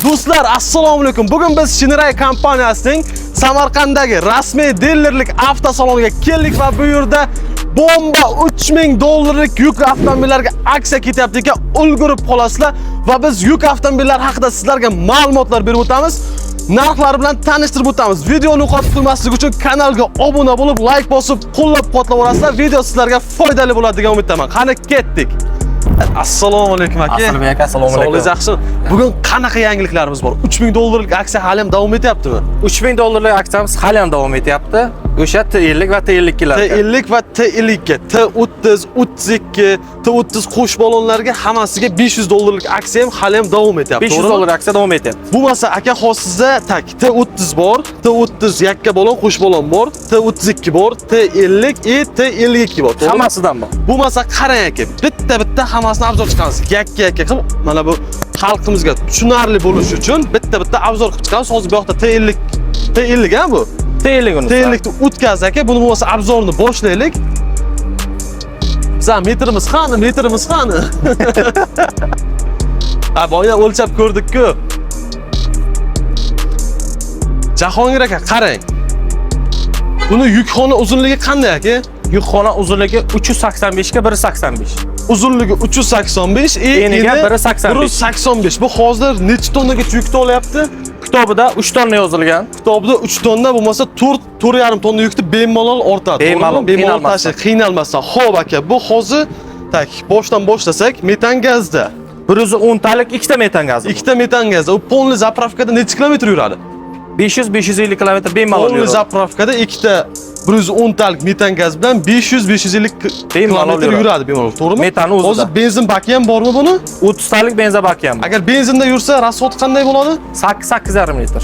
Do'stlar, assalomu alaykum. Bugun biz Shinray kompaniyasining Samarqanddagi rasmiy dilerlik avtosaloniga keldik va bu yerda bomba $3000 yuk avtomobillarga aksiya ketyapti ekan, ulgurib qolasizlar va biz yuk avtomobillar haqida sizlarga ma'lumotlar berib o'tamiz. Narxlar bilan tanishtirib o'tamiz. Videoni yo'qotib qo'ymaslik uchun kanalga obuna bo'lib, like bosib, qo'llab-quvvatlaverasizlar. Video sizlarga foydali bo'ladi degan umiddaman. Qani ketdik. Assalomu alaykum aka. Assalomu alaykum. Assalomu alaykum. Sog'ligingiz yaxshimi? Bugun qanaqa yangiliklarimiz bor? $3000 aksiya hali ham davom etyaptimi? $3000 aksiyamiz hali ham davom etyapti. O'sha T50 va T52 lar. T50 va T52, T30, 32, T30 qo'sh balonlarga hammasiga $500 aksiya ham hali ham davom etyapti. $500 aksiya davom etyapti. Bu masa aka hozirda tak T30 bor, T30 yakka balon, qo'sh balon bor, T32 bor, T50 va T52 bor. Hammasidan bor. Bu masa qarang aka, bitta hammasini obzor chiqamiz. Yakka qilib, mana bu xalqimizga tushunarli bo'lishi uchun bitta obzor qilib chiqamiz. Hozir bu yoqda T50 ha bu. T50 uni. T50 o'tkaz aka, buni bo'lsa obzorni boshlaylik. Biza metrimiz qani? Ha, boya o'lchab ko'rdik-ku. Jahongir aka, qarang. Buni yukxona uzunligi qanday aka? Yukxona uzunligi 385 ga 185. Uzunligi 385, eniga 185. 185. Bu hozir necha tonnagacha yukni olyapti? Kitobida 3 tonna yozilgan. Kitobda 3 tonna bo'lmasa 4,5 tonna yukni bemalol ortadi. Bemalol tashi, qiynalmasdan. Xo'p aka, bu hozir tak boshdan boshlasak, metan gazda 110 talik 2 ta metan gazi. 2 ta metan gazda. U polni zapravkada necha kilometr yuradi? 500-550 kilometr bemalol yuradi. Polni zapravkada 2 ta 110 talik metan gaz bilan 500-550 kilometr yuradi bemalol, to'g'rimi? Metani o'zida. Hozir benzin baki ham bormi buni? 30 talik benzin baki ham. Agar benzinda yursa, rasxod qanday bo'ladi? 8,5 litr.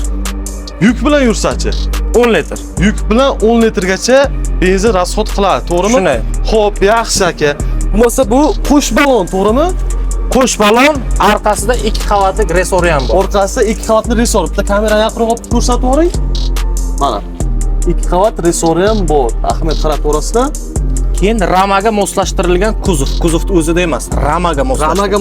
Yuk bilan yursa-chi? 10 litr. Yuk bilan 10 litrgacha benzin rasxod qiladi, to'g'rimi? Shunday. Xo'p, yaxshi aka. Bo'lmasa bu qo'sh balon, to'g'rimi? Qo'sh balon, orqasida 2 qavatli resori ham bor. Orqasida 2 qavatli resor. Bitta kamera yaqinroq olib ko'rsatib yuboring. Mana. 2 qavat resori ham bor. Ahmet qarab ko'rasizlar. Keyin ramaga moslashtirilgan kuzov. Kuzovni o'zida emas, ramaga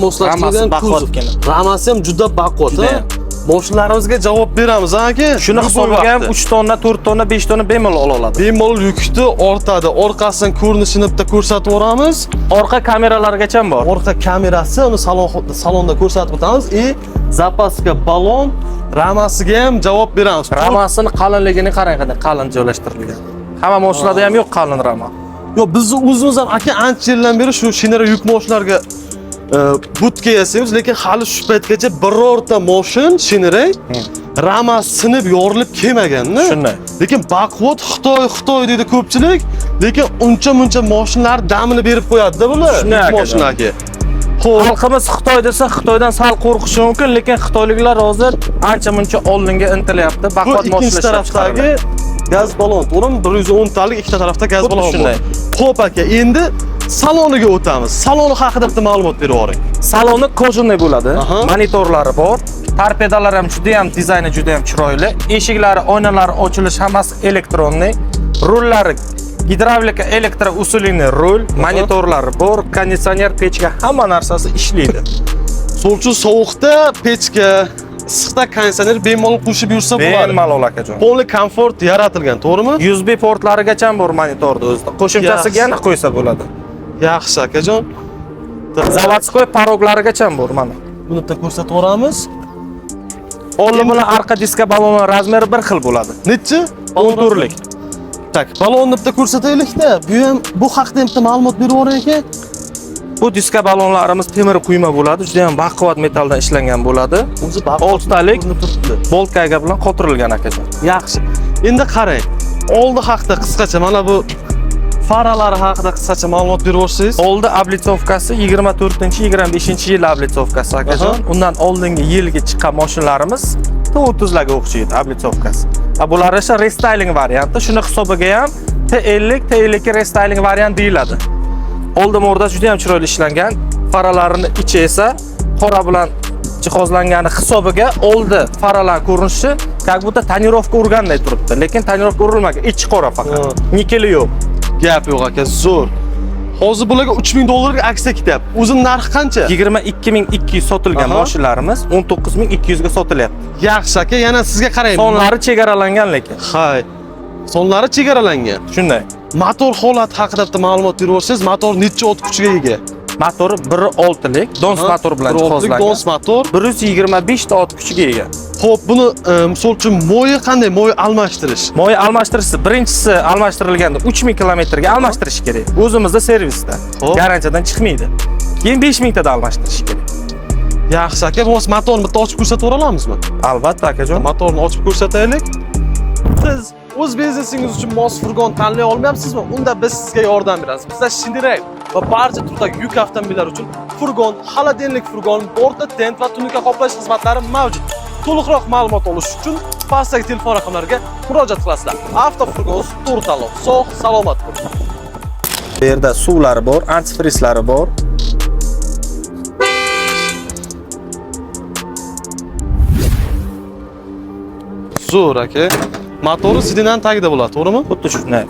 moslashtirilgan kuzov. Ramasi ham juda baquvvat. Mashinalarimizga javob beramiz, aka. Shuni hisobiga ham 3 tonna, 4 tonna, 5 tonna bemalol oladi. Bemalol yukni ortadi. Orqasidan ko'rinishini bitta ko'rsatib o'ramiz. Orqa kameralargacha ham bor. Orqa kamerasi, uni salonda ko'rsatib o'tamiz. Zapaska balon ramasiga ham javob beramiz. Ramasini qalinligini qarang, qanday qalin joylashtirilgan. Hamma mashinalarda ham yo'q qalin rama. Yo'q, biz o'zimiz ham aka ancha yildan beri shu Shinray yuk mashinalariga butka yasaymiz, lekin hali shu paytgacha birorta mashin Shinray rama sinib yorilib kelmagan-da. Shunday. Lekin baquvvat Xitoy deydi ko'pchilik, lekin uncha-muncha mashinalar damini berib qo'yadi-da bular. Shunday mashina aka. Xalqimiz Xitoy desa, Xitoydan sal qo'rqishi mumkin, lekin xitoyliklar hozir ancha-muncha oldinga intilyapti. Baquvvat mashina ikkinchi tarafdagi gaz balon, to'g'rimi? 110 talik ikkita tarafda gaz balon bor. Xo'p aka, endi saloniga o'tamiz. Saloni haqida bitta ma'lumot berib yuboring. Saloni kojinniy bo'ladi. Monitorlari bor. Torpedalar ham dizayni juda ham chiroyli. Eshiklari, oynalari ochilish hammasi elektronniy. Rullari gidravlika elektro usulli rul, monitorlari bor, konditsioner, pechka, hamma narsasi ishlaydi. So'lchi sovuqda pechka, issiqda konditsioner bemalol qo'shib yursa bo'ladi. Bemalol akajon. Polni komfort yaratilgan, to'g'rimi? USB portlarigacha bor monitorda o'zida. Qo'shimchasiga yana qo'ysa bo'ladi. Yaxshi akajon. Zavodskoy paroglarigacha bor mana. Buni bitta ko'rsatib o'ramiz. Oldi bilan arqa diska baloni razmeri bir xil bo'ladi. Necha? 10 turlik. Tak, balonni bitta ko'rsataylik-da. Bu haqida ham bitta ma'lumot berib yuboring aka. Bu diska balonlarimiz temir quyma bo'ladi, juda ham baquvvat metaldan ishlangan bo'ladi. O'zi 6 talik boltkaga bilan qotirilgan akajon. Yaxshi. Endi qarang. Oldi haqida qisqacha mana bu faralari haqida qisqacha ma'lumot berib o'tsangiz. Oldi oblitsovkasi 24-25-yil oblitsovkasi akajon. Undan oldingi yilga chiqqan mashinalarimiz T30 larga o'xshaydi oblitsovkasi. Bular esa restyling varianti. Shuni hisobiga ham T50, T52 restyling variant deyiladi. Oldi morda juda ham chiroyli ishlangan. Faralarini ichi esa qora bilan jihozlangani hisobiga oldi faralar ko'rinishi как будто tonirovka urganday turibdi, lekin tonirovka urilmagan, ichi qora faqat. Nikeli yo'q. Gap yo'q aka, zo'r. Hozir bularga 3000 dollarga aksiya ketyapti. O'zining narxi qancha? 22.200 sotilgan Aha. mashinalarimiz 19.200 ga sotilyapti. Yaxshi aka, yana sizga qarayman. Sonlari chegaralangan lekin. Hay. Sonlari chegaralangan. Shunday. Motor holati haqida bitta ma'lumot berib o'tsangiz, motor necha ot kuchiga ega? Motori 1.6 lik Dons motor bilan jihozlangan. Dons motor 125 ta ot kuchiga ega. Xo'p, buni misol uchun moyi qanday? Moyi almashtirish. Moy almashtirishsi birinchisi almashtirilganda 3000 kilometrga almashtirish kerak. O'zimizda servisda. Xo'p. Garantiyadan chiqmaydi. Keyin 5000 tada almashtirish kerak. Yaxshi aka, bo'lmasa motorni bitta ochib ko'rsatib olamizmi? Albatta akajon. Motorni ochib ko'rsataylik. Siz o'z biznesingiz uchun mos furgon tanlay olmayapsizmi? Unda biz sizga yordam beramiz. Bizda Shindirek va barcha turdagi yuk avtomobillar uchun furgon, xolodilnik furgon, bortda tent va tunuka qoplash xizmatlari mavjud. To'liqroq ma'lumot olish uchun pastdagi telefon raqamlariga murojaat qilasizlar. Avtofurgon tur tanlov. Sog', salomat bo'ling. Bu yerda suvlari bor, antifrizlari bor. Zo'r aka. Motori sidinaning tagida bo'ladi, to'g'rimi? Xuddi shunday.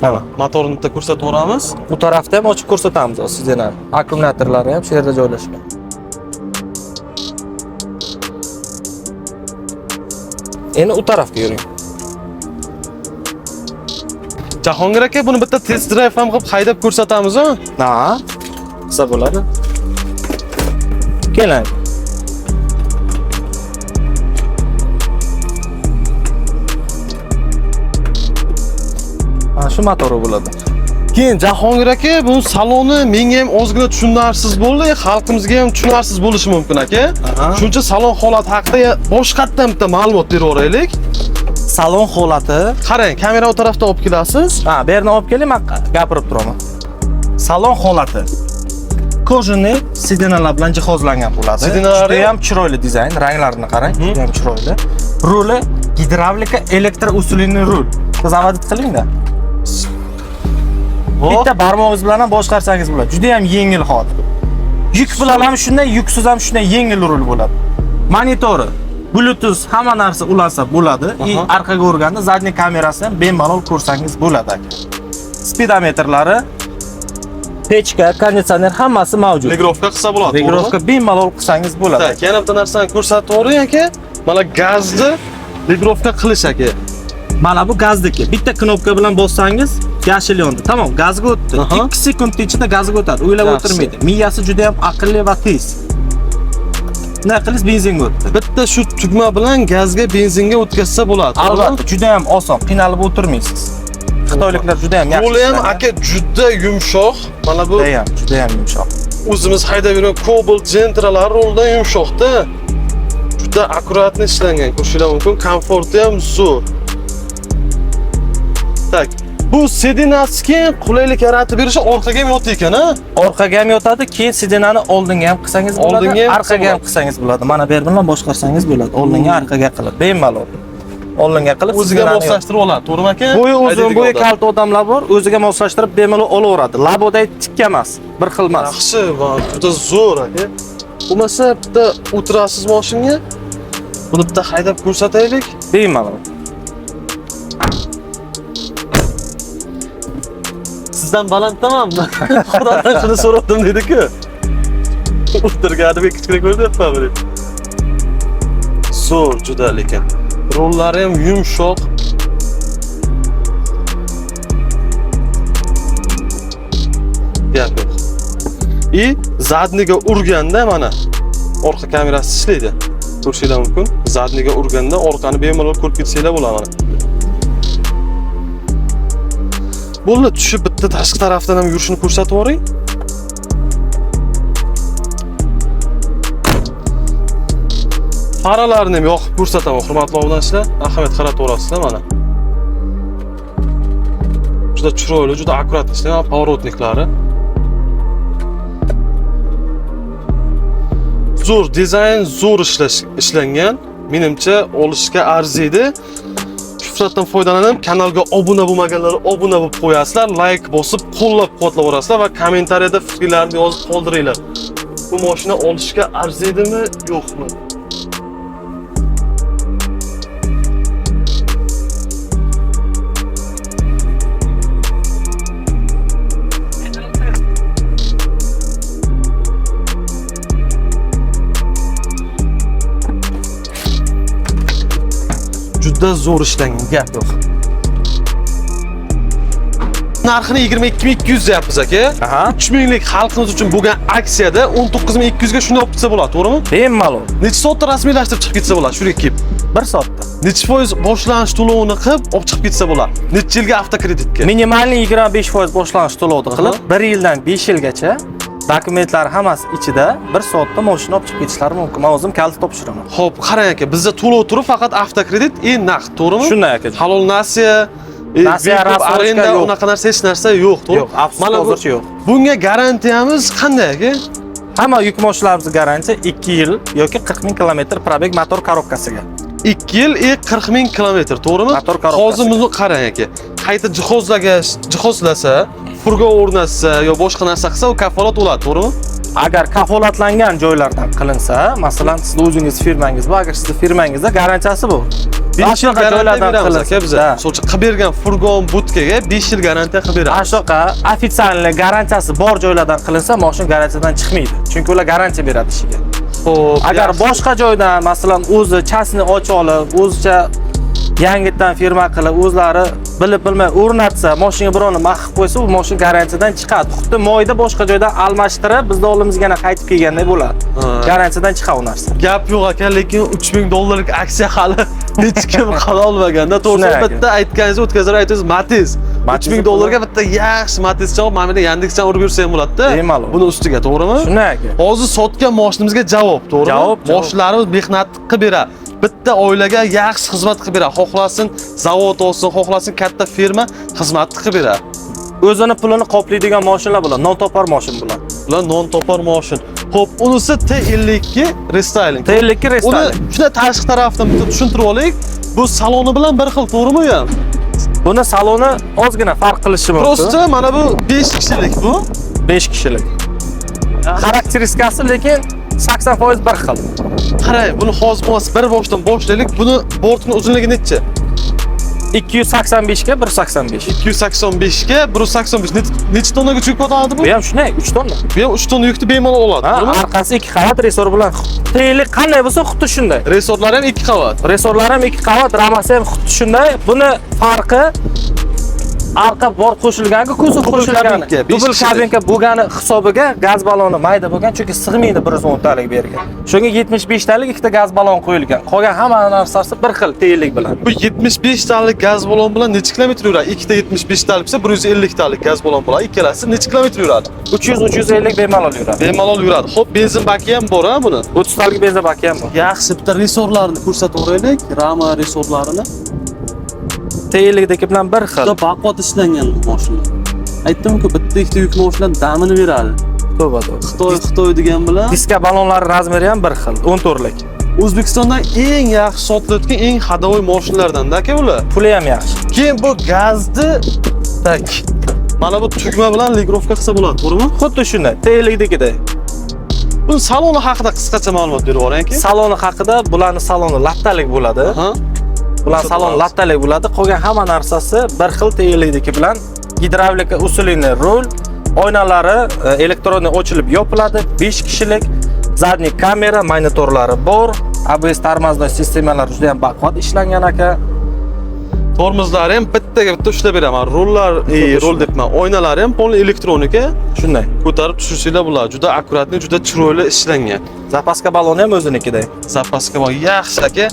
Mana, motorni bitta ko'rsatib o'ramiz. Bu tarafda ham ochib ko'rsatamiz sizlarga. Akkumulyatorlari ham shu yerda joylashgan. Endi u tarafga yuring. Jahongir aka, buni bitta test drive ham qilib haydab ko'rsatamiz-ku? Ha, qilsa bo'ladi. Keling. Ha, shu motori bo'ladi. Keyin Jahongir aka, bu saloni menga ham ozgina tushunarsiz bo'ldi, xalqimizga ham tushunarsiz bo'lishi mumkin aka. Shuncha salon holati haqida boshqatdan bitta ma'lumot berib o'raylik. Salon holati. Qarang, kamera o tarafda olib kelasiz. Ha, bu yerni olib keling, men gapirib turaman. Salon holati. Kojani sidinalar bilan jihozlangan bo'ladi. Sidinalari ham chiroyli dizayn, ranglarini qarang, juda ham chiroyli. Ruli gidravlika elektr usulli rul. Zavod qiling-da. Bitta barmog'ingiz bilan ham boshqarsangiz bo'ladi. Juda ham yengil hol. Yuk bilan ham shunday, yuksiz ham shunday yengil rul bo'ladi. Monitori, Bluetooth hamma narsa ulansa bo'ladi. Orqaga o'rganda zadniy kamerasi ham bemalol ko'rsangiz bo'ladi aka. Speedometrlari, pechka, konditsioner hammasi mavjud. Regrovka qilsa bo'ladi. Regrovka bemalol qilsangiz bo'ladi. Tak, yana bitta narsani ko'rsatib o'ring aka. Mana gazni regrovka qilish aka. Mana bu gazniki. Bitta knopka bilan bossangiz yashil yondi. Tamam, gazga o'tdi. 2 sekund ichida gazga o'tadi. O'ylab o'tirmaydi. Miyasi juda ham aqlli va tez. Nima qilish benzinga o'tdi. Bitta shu tugma bilan gazga, benzinga o'tkazsa bo'ladi. Albatta, juda ham oson, qiynalib o'tirmaysiz. Xitoyliklar juda ham yaxshi. Ruli ham aka juda yumshoq. Mana bu juda ham yumshoq. O'zimiz haydab yurgan Cobalt Gentralar roldan yumshoqda. Juda akkuratni ishlangan. Ko'rishingiz mumkin. Komforti ham zo'r. Tak. Bu sedinasiga qulaylik yaratib berishi orqaga ham yotdi ekan, ha? Orqaga ham yotadi, keyin sedinani oldinga ham qilsangiz bo'ladi, orqaga ham qilsangiz bo'ladi. Mana bu yer bilan boshqarsangiz bo'ladi. Oldinga, orqaga qilib, bemalol. Oldinga qilib o'ziga moslashtirib oladi, to'g'rimi aka? Bo'yi uzun, bo'yi kalta odamlar bor, o'ziga moslashtirib bemalol olaveradi. Laboday tikka emas, bir xil emas. Yaxshi, juda zo'r aka. Bo'lmasa bitta o'tirasiz mashinaga. Buni bitta haydab ko'rsataylik. Bemalol. Sizdan balanddamanmi? Xudodan shuni so'radim dedi-ku. O'tirganimga kichkina ko'rsatyapman. Zo'r juda lekin. Rollari ham yumshoq. Gap yo'q. Zadniga urganda mana orqa kamerasi ishlaydi. Ko'rishingiz mumkin. Zadniga urganda orqani bemalol ko'rib ketsanglar bo'ladi mana. Bo'ldi, tushib bitta tashqi tarafdan ham yurishini ko'rsatib yuboring. Faralarni ham yoqib ko'rsataman, hurmatli obunachilar. Ahamiyat qaratib o'rasizlar mana. Juda chiroyli, juda akkurat ishlangan pavorotniklari. Zo'r dizayn, zo'r ishlangan. Menimcha olishga arziydi. Fursatdan foydalanib, kanalga obuna bo'lmaganlar obuna bo'lib qo'yasizlar, like bosib, qo'llab-quvvatlayverasizlar va kommentariyada fikrlaringizni yozib qoldiringlar. Bu mashina olishga arziydimi, yo'qmi? juda zo'r ishlangan, gap yo'q. Narxini 22.200 deyapmiz aka. Aha. 3000 lik xalqimiz uchun bo'lgan aksiyada 19.200 ga shuni olib ketsa bo'ladi, to'g'rimi? Bemalol. Necha soatda rasmiylashtirib chiqib ketsa bo'ladi, shunga kelib. 1 soatda. Necha foiz boshlanish to'lovini qilib olib chiqib ketsa bo'ladi? Necha yilga avtokreditga? Minimalniy 25% boshlanish to'lovni qilib, 1 yildan 5 yilgacha dokumentlar hammasi ichida 1 soatda mashina olib chiqib ketishlari mumkin. Men o'zim kalit topshiraman. Xo'p, qarang aka, bizda to'lov turi faqat avtokredit, naqd, to'g'rimi? Shunday aka. Halol nasiya, Nasiya, arenda, yo'q. unaqa narsa hech narsa yo'q, to'g'ri? Yo'q, afsus hozircha yo'q. Bunga garantiyamiz qanday aka? Hamma yuk mashinalarimizga garantiya 2 yil yoki 40 ming kilometr probeg motor korobkasiga. 2 yil 40 ming kilometr, to'g'rimi? Motor korobkasi. Hozir buni qarang aka. Qayta jihozlasa, furgon o'rnatsa yo boshqa narsa qilsa, u kafolat bo'ladi, to'g'rimi? Agar kafolatlangan joylardan qilinsa, masalan, siz o'zingiz firmangiz bor, agar sizni firmangizda garantiyasi bor. 5 yil garantiya beramiz aka biz. So'chi qilib bergan furgon butkaga 5 yil garantiya qilib beramiz. Ashoqa ofitsialniy garantiyasi bor joylardan qilinsa, mashina garantiyadan chiqmaydi. Chunki ular garantiya beradi ishiga. Xo'p, agar boshqa joydan, masalan, o'zi chasni ochib olib, o'zicha yangitdan firma qilib, o'zlari bilib bilmay o'rnatsa, mashina birovni maxf qo'ysa, u mashina garantiyadan chiqadi. Xuddi moyda boshqa joydan almashtirib, bizning oldimizga yana qaytib kelganday bo'ladi. Garantiyadan chiqadi u narsa. Gap yo'q aka, lekin 3000 dollarlik aksiya hali hech kim qila olmaganda. To'g'risi bitta aytganingizni o'tkazib aytasiz, Matiz. 3000 dollarga bitta yaxshi Matizcha olib, mana bu Yandexdan urib yursa ham bo'ladi-da. Bemalol. Buni ustiga, to'g'rimi? Shunday aka. Hozir sotgan mashinamizga javob, to'g'rimi? Javob. Mashinalarimiz mehnat qilib beradi. Bitta oilaga yaxshi xizmat qilib beradi. Xohlasin zavod olsin, xohlasin katta firma xizmat qilib beradi. O'zini pulini qoplaydigan mashinalar bular, non topar mashina bular. Bular non topar mashina. Xo'p, unisi T52 restyling. T52 restyling. Uni juda tashqi tarafdan bitta tushuntirib olaylik. Bu saloni bilan bir xil, to'g'rimi u ham? Buni saloni ozgina farq qilishi mumkin. Prosta mana bu 5 kishilik bu. 5 kishilik. Xarakteristikasi lekin 80% bir xil. Qarang, buni hozir bo'lmasa bir boshdan boshlaylik. Buni bortining uzunligi necha? 285 ga 185. 285 ga 185. Necha tonnaga yuk ko'taradi bu? Bu ham shunday, 3 tonna. Bu ham 3 tonna yukni bemalol oladi, to'g'rimi? Orqasi 2 qavat resor bilan. Teylik qanday bo'lsa, xuddi shunday. Resorlar ham 2 qavat. Resorlar ham 2 qavat, ramasi ham xuddi shunday. Buni farqi arqa bor qo'shilganga, kuzov qo'shilgani. Dubl kabinka bo'lgani hisobiga gaz baloni mayda bo'lgan, chunki sig'maydi 110 talik bergan. Shunga 75 talik ikkita gaz balon qo'yilgan. Qolgan hamma narsasi bir xil teylik bilan. Bu 75 talik gaz balon bilan necha kilometr yuradi? Ikkita 75 talik bo'lsa 150 talik gaz balon bo'ladi. Ikkalasi necha kilometr yuradi? 300-350 bemalol yuradi. Bemalol yuradi. Xo'p, benzin baki ham bor, ha buni? 30 talik benzin baki ham bor. Yaxshi, bitta resorlarni ko'rsatib o'raylik. Rama resorlarini. Teylikdagi bilan bir xil. Juda baquvvat ishlangan mashina. Aytdim-ku, bitta ikkita yuk mashina damini beradi. To'g'ri. Xitoy degan bilan Diska balonlari razmeri ham bir xil, 14 lik. O'zbekistondan eng yaxshi sotilayotgan eng hadovoy mashinalardan-da aka ular. Puli ham yaxshi. Keyin bu gazni tak. Mana bu tugma bilan ligrovka qilsa bo'ladi, to'g'rimi? Xuddi shunday, teylikdagidek. Bu saloni haqida qisqacha ma'lumot berib yuboring-ki. Saloni haqida, bularning saloni lattalik bo'ladi. Bular salon lattalik bo'ladi. Qolgan hamma narsasi bir xil teylikdagi bilan gidravlika usulini rul, oynalari elektronli ochilib yopiladi, 5 kishilik, zadniy kamera, monitorlari bor, ABS tormoznoy sistemalari juda ham baquvvat ishlangan aka. Tormozlari ham bittaga bitta ushlab beraman. Rullar, rol debman. Oynalari ham polni elektronika. Shunday. Ko'tarib tushirishlar bo'ladi. Juda akkuratli, juda chiroyli ishlangan. Zapaska baloni ham o'zinikidek. Zapaska bor. Yaxshi aka.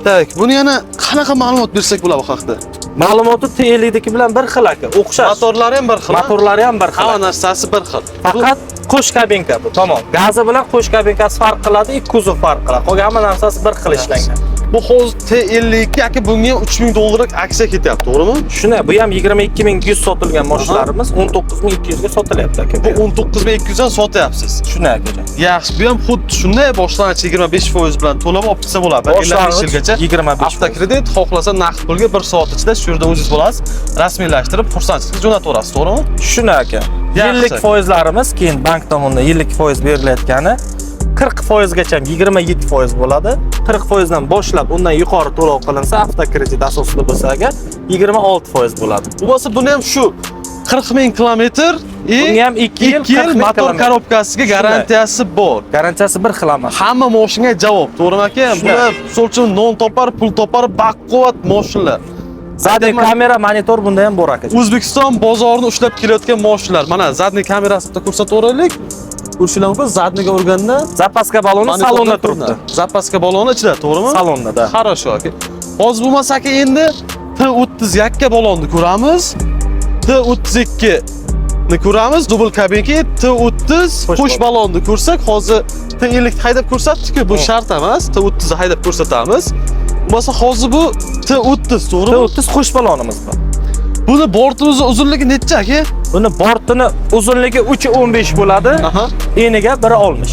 Tak, buni yana qanaqa ma'lumot bersak bo'ladi bu haqda? Ma'lumoti T50dagi bilan bir xil aka, o'xshash. Motorlari ham bir xil. Motorlari ham bir xil. Hamma narsasi bir xil. Faqat qo'sh kabinka bu, tamom. Gazi bilan qo'sh kabinkasi farq qiladi, ikki kuzov farq qiladi. Qolgan hamma narsasi bir xil ishlangan. Bu hozir T52 aka bunga 3000 dollarlik aksiya ketyapti, to'g'rimi? Shunday, bu ham 22100 sotilgan mashinalarimiz 19200 ga sotilyapti aka. Bu 19200 dan sotyapsiz. Shunday akajon. Yaxshi, bu ham xuddi shunday boshlang'ich 25% bilan to'lab olib ketsa bo'ladi. 5 yilgacha 25. Avtokredit, xohlasa naqd pulga 1 soat ichida shu yerda o'zingiz bo'lasiz, rasmiylashtirib, xursandchilikka jo'nataverasiz, to'g'rimi? Shunday aka. Yillik foizlarimiz, keyin bank tomonidan yillik foiz berilayotgani 40% gacha 27% bo'ladi. 40% dan boshlab undan yuqori to'lov qilinsa, avtokredit asosida bo'lsa agar 26% bo'ladi. Bu bo'lsa buni ham shu 40 ming kilometr. Bunga ham 2 yil 2 yil 40 ming motor kilometr. korobkasiga garantiyasi bor. Garantiyasi bir xil emas. Hamma mashinaga javob, to'g'rimi aka? Bular misol uchun non topar, pul topar, baquvvat mashinalar. Zadniy kamera, monitor bunda ham bor aka. O'zbekiston bozorini ushlab kelayotgan mashinalar. Mana zadniy kamerasini bitta ko'rsataveraylik. Ko'rishinglar mumkin, zadniga urganda Zapaska baloni salonda turibdi. Zapaska baloni ichida, to'g'rimi? Salonda da. Хорошо aka. Hozir bo'lmasa aka endi T32 balonni ko'ramiz. T32 ni ko'ramiz, dubl kabinki, T30 qo'sh balonni ko'rsak, hozir T50 haydab ko'rsatdik-ku, bu shart emas. T30 ni haydab ko'rsatamiz. Bo'lmasa hozir bu T30, to'g'rimi? T30 qo'sh balonimiz bor. Buni bortimiz uzunligi necha aka? Buni bortini uzunligi 3.15 bo'ladi. Aha. Eniga 1.60.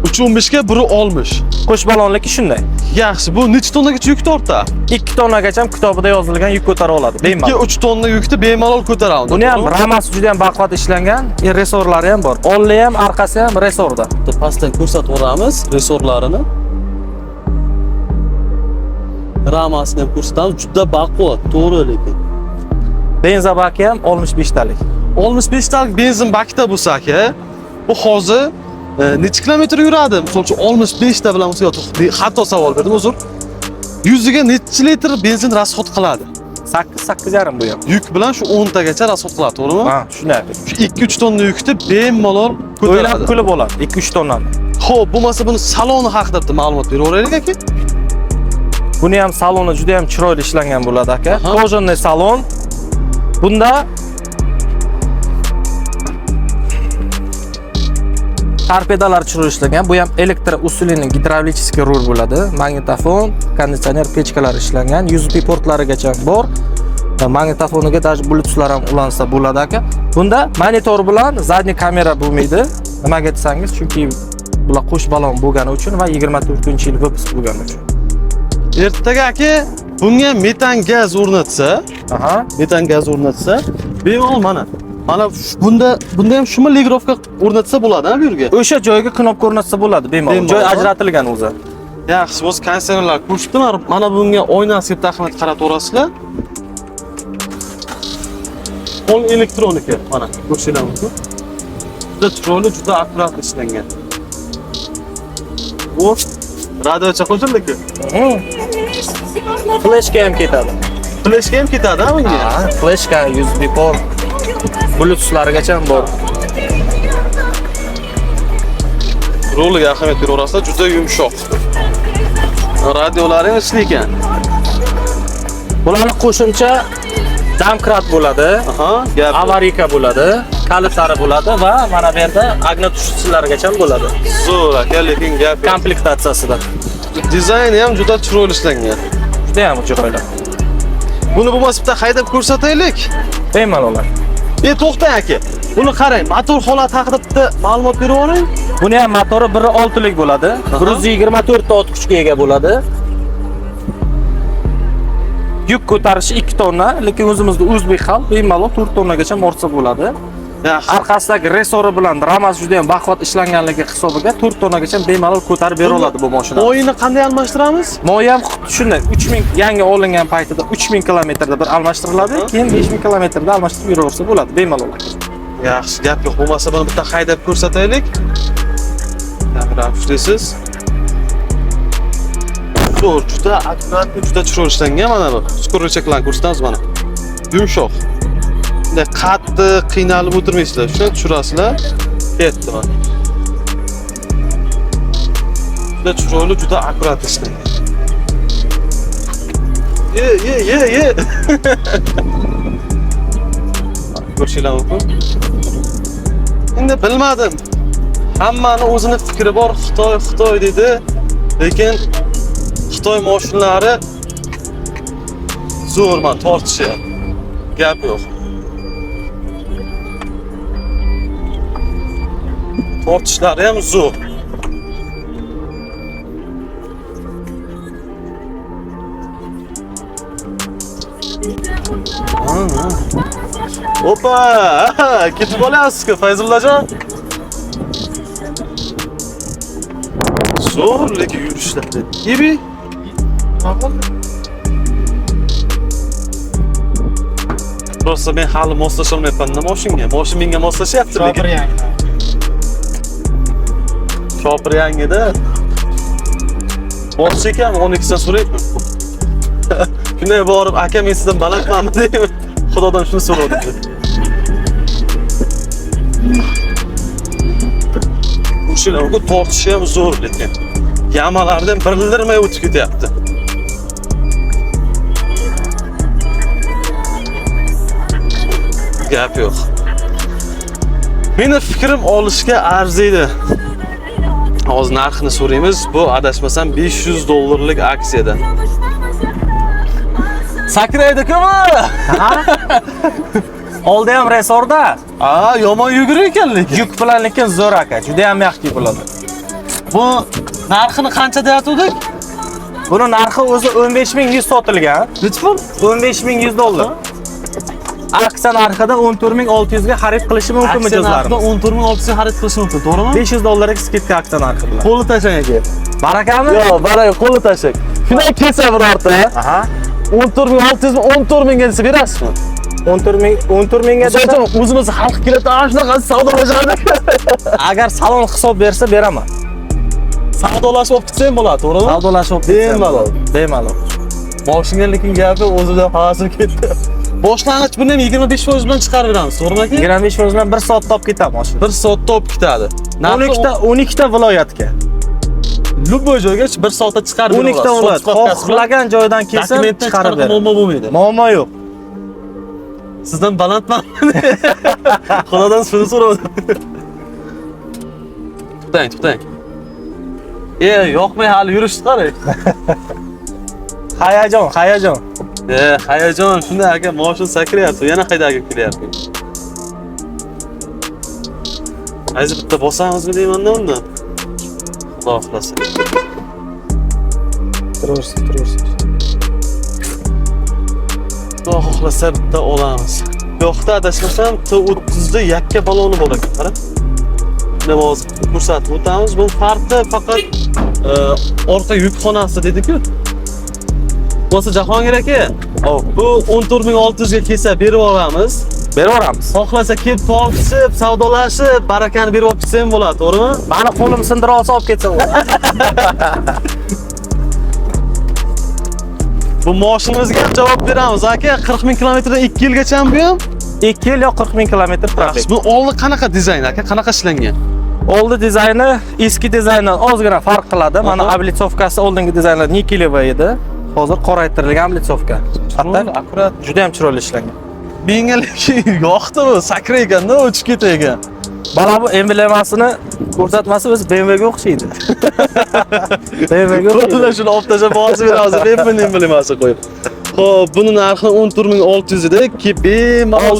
3.15 ga 1.60. Qo'sh balonligi shunday. Yaxshi, bu necha tonnagacha yuk tortadi? 2 tonnagacha kitobida yozilgan yuk ko'tara oladi, bemalol. 2-3 tonna yukni bemalol ko'taradi. Buni ham ramasi juda ham baquvvat ishlangan, resorlari ham bor. Olli ham, orqasi ham resorda. Pastdan ko'rsatib o'ramiz resorlarini. Ramasini ham ko'rsatamiz, juda baquvvat, to'g'ri lekin. Benzin baki ham 65 talik. 65 talik benzin bakda bo'lsa aka, bu hozir necha kilometr yuradi? Misol uchun 65 ta bilan xato savol berdim, uzr. 100 ga necha litr benzin rasxod qiladi? 8-8,5 bu ham. Yuk bilan shu 10 tagacha rasxod qiladi, to'g'rimi? Ha, shunday. Shu 2-3 tonna yukni bemalol O'ylab ko'taradi. puli bo'ladi, 2-3 tonnani. Xo'p, bo'lmasa buni saloni haqida bitta ma'lumot beraveraylik aka. Buni ham saloni juda ham chiroyli ishlangan bo'ladi aka. Kojinli salon. Bunda torpedalar chiroyli ishlangan. Bu ham elektr usulining gidravlический rul bo'ladi. Magnitofon, konditsioner, pechkalar ishlangan. USB portlarigacha bor. Va magnitofoniga даже bluetoothlar ham ulansa bo'ladi aka. Bunda monitor bilan zadniy kamera bo'lmaydi. Nimaga desangiz, chunki bular qo'sh balon bo'lgani uchun va 24-yil выпуск bo'lgani uchun. Ertaga aka bunga metan gaz o'rnatsa, metan gaz o'rnatsa, bemalol mana bunda ham shumi ligrovka o'rnatsa bo'ladi-a bu yerga. O'sha joyga knopka o'rnatsa bo'ladi, bemalol. Joy ajratilgan o'zi. Yaxshi, o'z konditsionerlar ko'rishdim. Mana bunga oynasiga taqmat qarataverasizlar. Qo'l elektronika, mana ko'rishinglar mumkin. Juda chiroyli, juda akkurat ishlangan. Bu radiocha qo'shildi-ku. Flashga ham ketadi. Flashga ham ketadi-a bunga? Ha, flashga, USB port, bluetoothlargacha ham bor. Roliga ahamiyat beraverasizlar, juda yumshoq. Radiolari ham ishli ekan. Bularni qo'shimcha domkrat bo'ladi, avariyka bo'ladi, kalitlari bo'ladi va mana bu yerda agnatushlarigacha bo'ladi. Zo'r aka, lekin gap komplektatsiyasida. Dizayni ham juda chiroyli ishlangan. Juda ham chiroyli. Buni bo'lmasa bitta haydab ko'rsataylik. Bemalol. To'xtang aka. Buni qarang, motor holati haqida bitta ma'lumot beravering. Buni ham motori 1.6 lik bo'ladi. 124 ta ot kuchga ega bo'ladi. Yuk ko'tarishi 2 tonna, lekin o'zimizda o'zbek xalq bemalol 4 tonnagacha ortsa bo'ladi. Yaxshi. Orqasidagi resori bilan ramas juda ham baquvvat ishlanganligi hisobiga 4 tonnagacha bemalol ko'tarib bera oladi bu mashina. Moyini qanday almashtiramiz? Moy ham shunday 3000 yangi olingan paytida 3000 kilometrda bir almashtiriladi, keyin 5000 kilometrda almashtirib yuraversa bo'ladi bemalol. Yaxshi, gap yo'q. Bo'lmasa buni bitta haydab ko'rsataylik. Kamera kuchlisiz. Zo'r, juda akkurat, juda chiroyli ishlangan mana bu. Skurrochaklarni ko'rsatamiz mana. Yumshoq. Bunday qattiq qiynalib o'tirmaysizlar. Shuni tushirasizlar. Ketdi mana. Juda chiroyli, juda akkurat ishlangan. Ye. Ko'rishinglar mumkin. Endi bilmadim. Hammani o'zini fikri bor, Xitoy dedi. Lekin Xitoy mashinalari zo'r men tortishyapti. Gap yo'q. Tortishlari ham zo'r. Opa! Ketib olyapsiz-ku, Fayzullajon. Zo'r, lekin yurishlari. Gibi. Просто men hali moslasholmayapman-da moshinga. Moshin menga moslashyapti lekin. Chopir yangi. Chopir yangida. Boshchi ekan 12 dan so'rayapman. Shunday borib, aka men sizdan balandmanmi deyman. Xudodan shuni so'radim. Shularga tortishi ham zo'r lekin. Yamalardan bildirmay o'tib ketyapti. Gap yo'q. Meni fikrim olishga arziydi. Hozir narxini so'raymiz. Bu adashmasam $500 aksiyada. Sakraydi-ku? Oldi ham resorda. Yomon yugurar ekan lekin. Yuk bilan lekin zo'r aka, juda ham yaxshi bo'ladi. Bu narxini qancha deyatdik? Buni narxi o'zi 15100 sotilgan. Necha pul? $15100. Aksiya narxida 14600 ga xarid qilishi mumkin mijozlarimiz. 14600 ga xarid qilish mumkin, to'g'rimi? $500 ga skidka aksiya narxi bilan. Qo'lni tashlang aka. Barakami? Yo'q, baraka qo'lni tashlang. Shunday kelsa birorta. Aha. 14600 mi 14000 ga desa berasizmi? 14000 ga desa, o'zimiz xalq keladi, shunaqa savdolashardik. agar salon hisob bersa beraman. Savdolashib olib ketsam bo'ladi, to'g'rimi? Savdolashib olib Bemalol. Bemalol. Mashina lekin gapi o'zida hozir ketdi. Boshlang'ich buni ham 25% bilan chiqarib beramiz, to'g'rimi aka? 25% bilan 1 soatda olib ketadi mashina. 1 soatda olib ketadi. 12 ta viloyatga. Любой joyga 1 soatda chiqarib beramiz. 12 ta viloyat. Xohlagan joydan kelsa chiqarib beradi. Muammo bo'lmaydi. Muammo yo'q. Sizdan balandman. Xudodan shuni so'radim. To'xtang. Yo'qmay hali yurishni qarang. Hayajon. Hayajon, shunday aka, mashina sakrayapti, yana haydagib kelyapti. Hozir bitta bosamizmi deyman-da undan. Xudo xohlasa. Turursiz. Xudo xohlasa bitta olamiz. Yo'qda adashmasam T30 da yakka baloni bor ekan, qara. Nima hozir ko'rsatib o'tamiz. Bu farqi faqat orqa yuk xonasi dedi-ku. Bo'lsa Jahongir aka, bu 14600 ga kelsa berib yuboramiz. Xohlasa kelib tortishib, savdolashib, barakani berib olib ketsa ham bo'ladi, to'g'rimi? Mani qo'lim sindira olsa olib ketsa bo'ladi. Bu mashinamizga ham javob beramiz aka. 40000 kilometrdan 2 yilgacha bu ham 2 yil yo 40000 kilometr probeg. Bu oldi qanaqa dizayn aka? Qanaqa ishlangan? Oldi dizayni eski dizayndan ozgina farq qiladi. Mana ablitsovkasi oldingi dizaynlar nikelevoy edi. Hozir qoraytirilgan ablitsovka. Hatto akkurat juda ham chiroyli ishlangan. menga lekin yoqdi bu, sakrayganda o'chib ketagan. Mana bu emblemasini ko'rsatmasi biz BMW ga o'xshaydi. BMW ga To'g'ri, shuni olib tashlab bosib beramiz, BMW emblemasi qo'yib. Xo'p, buni narxi 14600 edi. Ki bemalol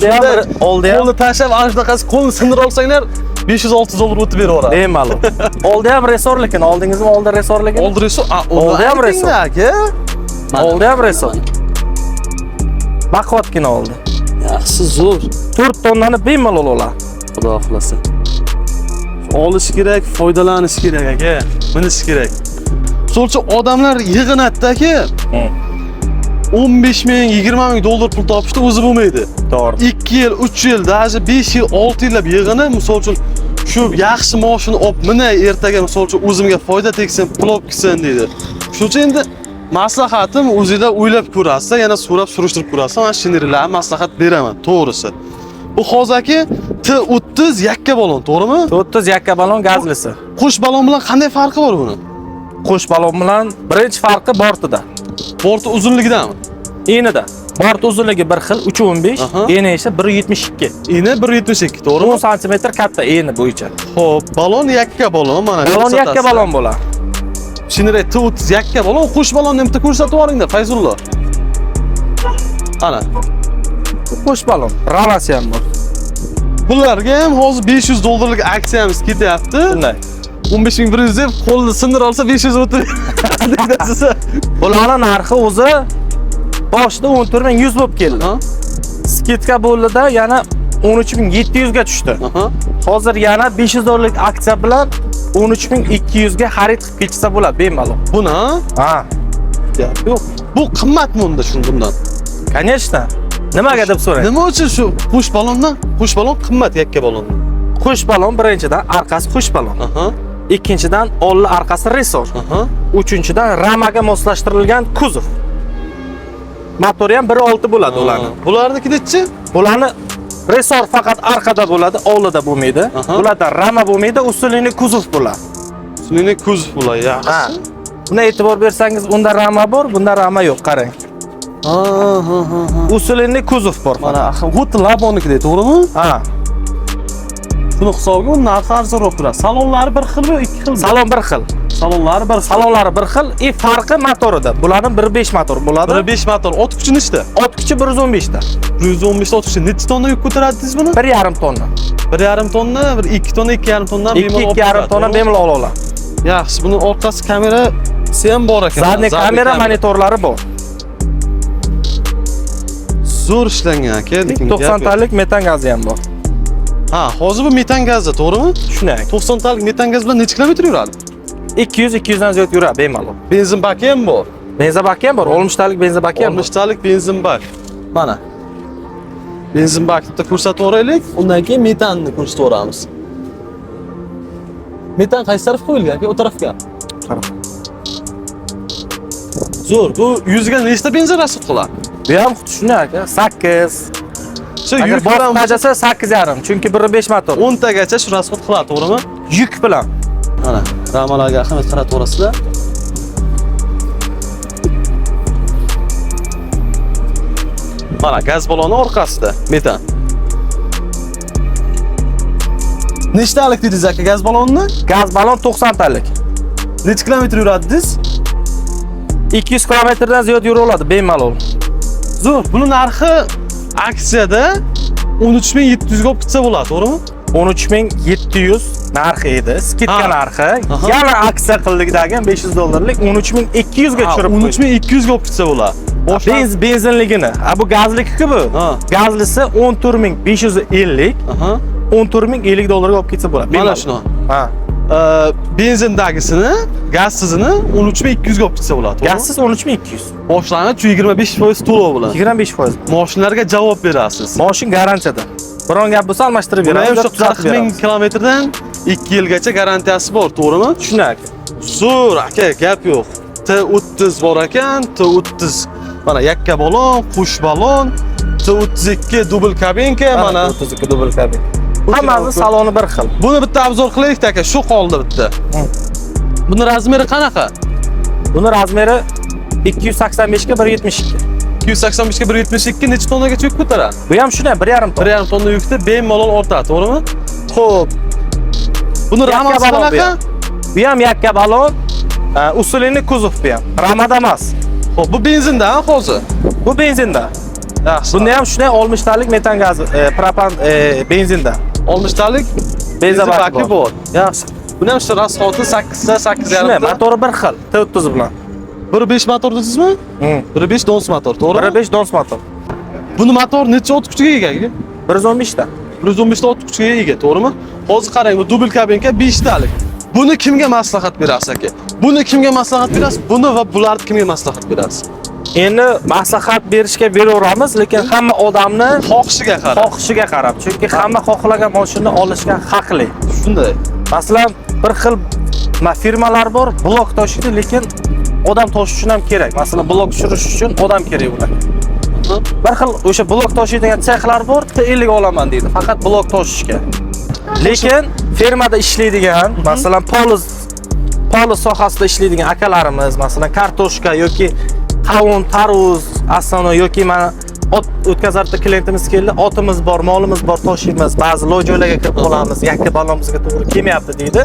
oldi ham qo'lni tashlab ana shunaqasi qo'lni sindirib olsanglar $500-600 o'tib beraveradi. bemalol. Oldi ham resor lekin, oldingizmi oldi resor lekin? Oldi resor, oldi ham resor. aka. Oldi ham resor. Baquvvatgina oldi. Yaxshi, zo'r. 4 tonnani bemalol oladi. Xudo xolasa. Olish kerak, foydalanish kerak aka. Minish kerak. So'lchi odamlar yig'inadi-ki. 15,000, 20,000 dollar pul topishda o'zi bo'lmaydi. To'g'ri. 2 yil, 3 yil, даже 5 yil, 6 yillab yig'inib, misol uchun shu yaxshi mashina olib minay ertaga misol uchun o'zimga foyda tegsin, pul olib ketsin deydi. Shuning uchun endi maslahatim o'zingizda o'ylab ko'rasiz, yana so'rab surishtirib ko'rasiz. Men shinirlar maslahat beraman, to'g'risi. Bu hozirgi T30 yakka balon, to'g'rimi? T30 yakka balon gazlisi. Qo'sh balon bilan qanday farqi bor buni? Qo'sh balon bilan birinchi farqi bortida. Borti uzunligidanmi? Enida. Bort uzunligi 1 xil 3.15, eni esa 1.72. Eni 1.72, to'g'rimi? 10 sm katta eni bo'yicha. Xo'p, balon yakka balon, mana balon yakka balon bo'ladi. Shinire T30 yakka balon, qo'sh balonni bitta ko'rsatib yuboringda, Fayzullo. Ana. Qo'sh balon, ramasi ham bor. Bularga ham hozir $500 aksiyamiz ketyapti. Shunday. 15100 deb qo'lni sindirib olsa 500 o'tib deysiz. Bularning narxi o'zi boshida 14100 bo'lib keldi. Skidka bo'ldi, yana 13700 ga tushdi. Hozir yana $500 aksiya bilan 13200 ga xarid qilib ketsa bo'ladi bemalol. Buni? Ha. Yo'q. Bu qimmatmi unda bundan? Конечно. Nimaga deb so'rang. Nima uchun shu qush balondan? Qush balon qimmat yakka balondan. Qush balon birinchidan arqasi qush balon. Aha. Ikkinchidan olli arqasi resor. Aha. Uchinchidan ramaga moslashtirilgan kuzov. Motori ham 1.6 bo'ladi ularning. Bularniki nechi? Bularni resor faqat orqada bo'ladi, oldida bo'lmaydi. Aha. Bularda rama bo'lmaydi, usulini kuzov bo'ladi. Usulini kuzov bo'ladi, Ha. yaxshi. Buni e'tibor bersangiz, unda rama bor, bunda rama yo'q, qarang. Ha. Usulini kuzov bor. Mana xuddi labonniki to'g'rimi? Ha. Shuni hisobiga uni narxi arzonroq turadi. Salonlari bir xilmi, ikki xilmi? Salon bir xil. Salonlari bir xil. Salonlari bir xil, farqi motorida. Bularning 1.5 motor bo'ladi. 1.5 motor. Ot kuchi nechta? Ot kuchi 115 ta. 115 ot kuchi. Necha tonna yuk ko'taradingiz buni? 1.5 tonna. 1.5 tonna, 2 tonna, 2.5 tonna 2.5 tonna bemalol oladi. Yaxshi, buni orqasi kamerasi ham bor ekan. Zadniy kamera monitorlari bor. Zo'r ishlangan aka, lekin 90 talik metan gazi ham bor. Ha, hozir bu metan gazda, to'g'rimi? Shunday. 90 talik metan gaz bilan necha kilometr yuradi? 200 dan ziyod yuradi bemalol. Benzin baki ham bor. Benzin baki ham bor, 60 talik benzin baki ham bor. 60 talik benzin bak. Mana. Benzin bakni ko'rsatib o'raylik, undan keyin metanni ko'rsatib o'ramiz. Metan qaysi tarafga qo'yilgan aka? O tarafga. Zo'r. Bu 100 ga nechta benzin rasxod qiladi? Bu ham xuddi shunday aka, 8. Shu Agar yuk bilan bosmajasi 8.5, chunki 1.5 motor. 10 tagacha shu rasxod qiladi, to'g'rimi? Yuk bilan. Mana, ramalarga ahamiyat qaratib o'rasizlar. Mana gaz baloni orqasida metan. Nechtalik dedingiz aka gaz balonni? Gaz balon 90 talik. Necha kilometr yuradingiz? 200 kilometrdan ziyod yura oladi bemalol. Zo'r. Buni narxi aksiyada 13700 ga olib ketsa bo'ladi, to'g'rimi? 13700 narxi edi, skidka Ha. narxi. Aha. Yana aksiya qildik degan 500 dollarlik 13200 ga tushirib qo'ydik. 13200 ga olib ketsa bo'ladi. Benzinligini. Bu gazliki bu. Ha. Gazlisi 14550, Aha. 14050 dollarga olib ketsa bo'ladi. Mana bemalol. shuni. Ha. Benzindagisini, gazsizini 13200 ga olib ketsa bo'ladi, to'g'rimi? Gazsiz 13200. Boshlang'ich 25% to'lov bilan. 25%. Mashinalarga javob berasiz. Mashin garantiyada. Biron gap bo'lsa almashtirib Buni ham beramiz. shu 40000 kilometrdan 2 yilgacha garantiyasi bor, to'g'rimi? Shunak. Zo'r aka, gap yo'q. T30 bor ekan, T30. Mana yakka balon, qush balon, T32 dubl kabinka, mana 32 dubl kabin. Hammasi saloni bir xil. buni bitta obzor qilaylik aka, shu qoldi bitta. Buni razmeri qanaqa? Buni razmeri 285 ga 172. 285 ga 172 necha tonnagacha yuk ko'taradi? Bu ham shunday 1.5 tonna. 1.5 tonna yukda bemalol ortadi, to'g'rimi? Xo'p, Buni Yakka ramasi balon bu qanaqa? ham. Bu ham yakka balon. Usulini kuzov bu ham. Ramada emas. Xo'p, bu benzinda hozir. Bu benzinda. Yaxshi. Bunda ham shunday 60 talik metan gazi, propan benzinda. 60 talik Benzin baki bor. Yaxshi. Buni ham shu rasxoti 8 ta, 8.5 Shunday, ta. motori bir xil, T30 bilan. 1.5 motor dedingizmi? 1.5 dons motor, to'g'rimi? 1.5 dons motor. Buni motor necha ot kuchiga ega? 115 ta. 115 ta ot kuchiga ega, to'g'rimi? Hozir qarang, bu dubl kabinka 5 talik. Buni kimga maslahat berasiz aka? Buni kimga maslahat berasiz? Buni va bularni kimga maslahat berasiz? Endi maslahat berishga beraveramiz, lekin hamma odamni Xohishiga qarab. xohishiga qarab. Chunki hamma xohlagan mashinani olishga haqli. Shunday. Masalan, bir xil firmalar bor, blok toshiydi, lekin odam toshish uchun ham kerak. Masalan, blok tushirish uchun odam kerak ular. Bir xil o'sha blok toshiydigan sexlar bor, T50 olaman deydi, faqat blok toshishga. Lekin fermada ishlaydigan, masalan, poliz sohasida ishlaydigan akalarimiz, masalan, kartoshka yoki qavun, tarvuz, asano yoki mana ot o'tkazarda klientimiz keldi, otimiz bor, molimiz bor, toshiymiz, ba'zi joylarga kirib qolamiz, yakka balonimizga to'g'ri kelmayapti deydi.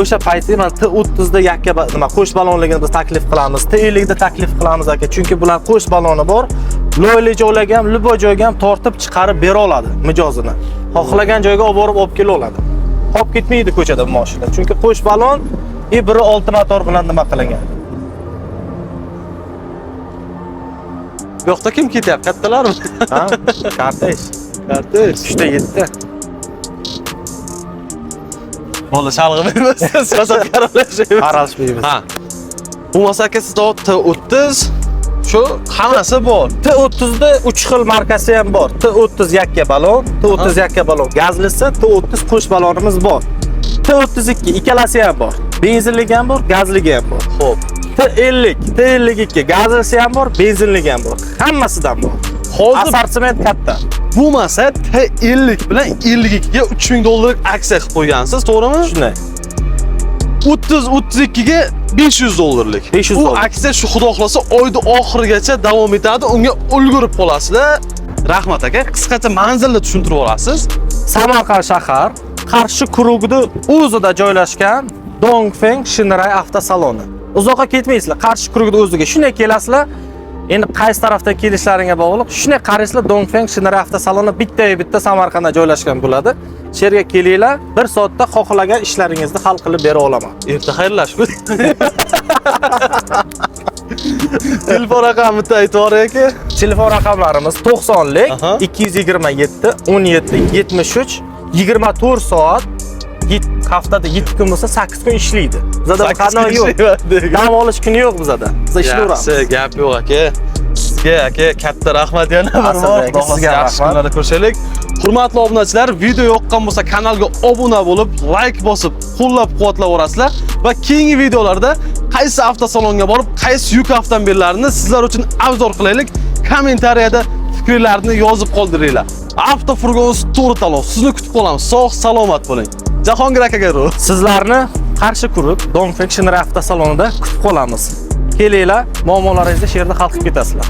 O'sha paytda mana T30 da yakka nima qo'sh balonligini biz taklif qilamiz, T50 da taklif qilamiz aka, chunki bular qo'sh baloni bor. Loyli joylarga ham, lubo joyga ham tortib chiqarib bera oladi mijozini. Xohlagan joyga olib borib olib kela oladi. Qolib ketmaydi ko'chada bu mashina, chunki qo'sh balon biri 6 motor bilan nima qilingan. Bu yoqda kim ketyapti? Kattalarmi? Ha? Kartesh. Kartesh. 3 ta 7. Bola chalg'imaymiz. Siyosatga aralashmaymiz. Aralashmaymiz. Ha. Bu masaka sizda T30 Shu hammasi bor. T30 da 3 xil markasi ham bor. T30 yakka balon, T30 yakka balon gazlisi, T30 qush balonimiz bor. T32 ikkalasi ham bor. Benzinligi ham bor, gazligi ham bor. Xo'p. T52 gazlisi ham bor, benzinligi ham bor. Hammasidan bor. Hozir Assortiment katta. bo'lmasa T50 bilan 52 ga 3000 dollarlik aksiya qilib qo'ygansiz, to'g'rimi? Shunday. 30-32 ga 500 dollarlik. 500 Bu dollar. aksiya shu xudo xolasa oyning oxirigacha davom etadi. Unga ulgurib qolasizlar. Rahmat aka, qisqacha manzilni tushuntirib olasiz. Samarqand shahar Qarshi kurugida o'zida joylashgan Dongfeng Shinray avtosaloni. Uzoqqa ketmaysizlar. Qarshi kurugida o'ziga shunday kelasizlar. Endi qaysi tarafdan kelishlaringga bog'liq. Shunday qarasizlar, Dongfeng Shinray avtosaloni bitta Samarqandda joylashgan bo'ladi. Shu yerga kelinglar, 1 soatda xohlagan ishlaringizni hal qilib bera olaman. Erta xayrlashib. Telefon raqamini aytib yuboring aka. Telefon raqamlarimiz 90lik Aha. 227 17 73 24 soat haftada 7 kun bo'lsa 8 kun ishlaydi. Bizda qanday yo'q. Dam olish kuni yo'q bizda. Biz ishlayveramiz. Yaxshi, gap yo'q aka. Sizga aka katta rahmat yana bir Asl bor. aka, sizga Yaxshi rahmat. kunlarda ko'rishaylik. Hurmatli obunachilar, video yoqqan bo'lsa kanalga obuna bo'lib, like bosib, qo'llab-quvvatlaverasizlar va keyingi videolarda qaysi avtosalonga borib, qaysi yuk avtomobillarini sizlar uchun obzor qilaylik. Kommentariyada fikrlarni yozib qoldiringlar. Avtofurgon to'g'ri tanlov. Sizni kutib qolamiz. Sog' salomat bo'ling. Jahongir akaga ru. Sizlarni Qarshi kurug Dongfeng Shinray avtosalonida kutib qolamiz. Kelinglar, muammolaringizni shu yerda hal qilib ketasizlar.